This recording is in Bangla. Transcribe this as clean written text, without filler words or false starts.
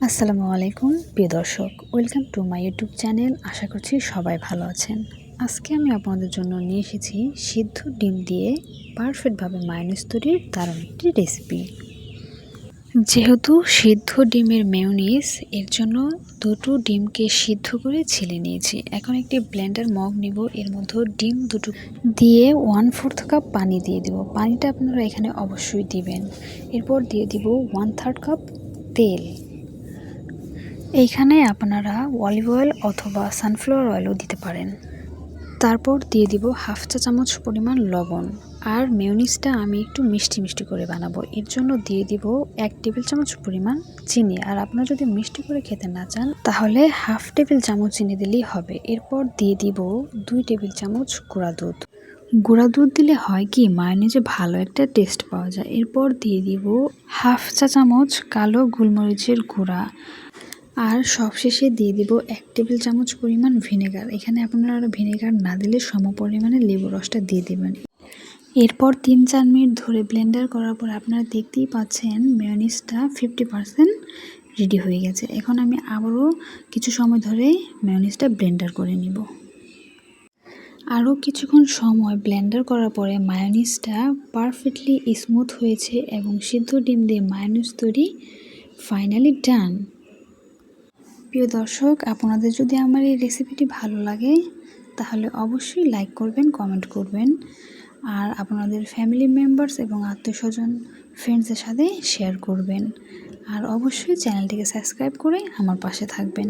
আসসালামু আলাইকুম প্রিয় দর্শক, welcome to my YouTube channel. আশা করছি সবাই ভালো আছেন। আজকে আমি আপনাদের জন্য নিয়ে এসেছি সিদ্ধ ডিম দিয়ে পারফেক্টভাবে মায়োনিজ তৈরির দারুণ একটি রেসিপি। যেহেতু সিদ্ধ ডিমের মেয়োনিজ, এর জন্য দুটো ডিমকে সিদ্ধ করে ছিলে নিয়েছি। এখন একটি ব্লেন্ডার মগ নিব, এর মধ্যে ডিম দুটো দিয়ে 1/4 কাপ পানি দিয়ে দেব। পানিটা আপনারা এখানে অবশ্যই দিবেন। এরপর দিয়ে দিব 1/3 কাপ তেল। এইখানে আপনারা অলিভ অয়েল অথবা সানফ্লাওয়ার অয়েলও দিতে পারেন। তারপর দিয়ে দিব 1/2 চা চামচ পরিমাণ লবণ। আর মেয়োনিজটা আমি একটু মিষ্টি মিষ্টি করে বানাবো, এর জন্য দিয়ে দিব 1 টেবিল চামচ পরিমাণ চিনি। আর আপনারা যদি মিষ্টি করে খেতে না চান তাহলে 1/2 টেবিল চামচ চিনি দিলেই হবে। এরপর দিয়ে দিব 2 টেবিল চামচ গুঁড়া দুধ। গুঁড়া দুধ দিলে হয় কি, মায়োনিজে ভালো একটা টেস্ট পাওয়া যায়। এরপর দিয়ে দিব 1/2 চা চামচ কালো গোলমরিচের গুঁড়া। আর সবশেষে দিয়ে দিব 1 টেবিল চামচ পরিমাণ ভিনেগার। এখানে আপনারা ভিনেগার না দিলে সম পরিমাণে লেবু রসটা দিয়ে দেবেন। এরপর 3-4 মিনিট ধরে ব্লেন্ডার করার পর আপনারা দেখতেই পাচ্ছেন মেয়োনিজটা 50% রেডি হয়ে গেছে। এখন আমি আবারও কিছু সময় ধরে মেয়োনিজটা ব্লেন্ডার করে নিব। আরও কিছুক্ষণ সময় ব্লেন্ডার করার পরে মায়োনিজটা পারফেক্টলি স্মুথ হয়েছে এবং সিদ্ধ ডিম দিয়ে মায়োনিজ তৈরি ফাইনালি ডান। প্রিয় দর্শক, আপনাদের যদি আমার এই রেসিপিটি ভালো লাগে তাহলে অবশ্যই লাইক করবেন, কমেন্ট করবেন। আর আপনাদের ফ্যামিলি মেম্বার্স এবং আত্মীয়স্বজন ফ্রেন্ডসের সাথে শেয়ার করবেন। আর অবশ্যই চ্যানেলটিকে সাবস্ক্রাইব করে আমার পাশে থাকবেন।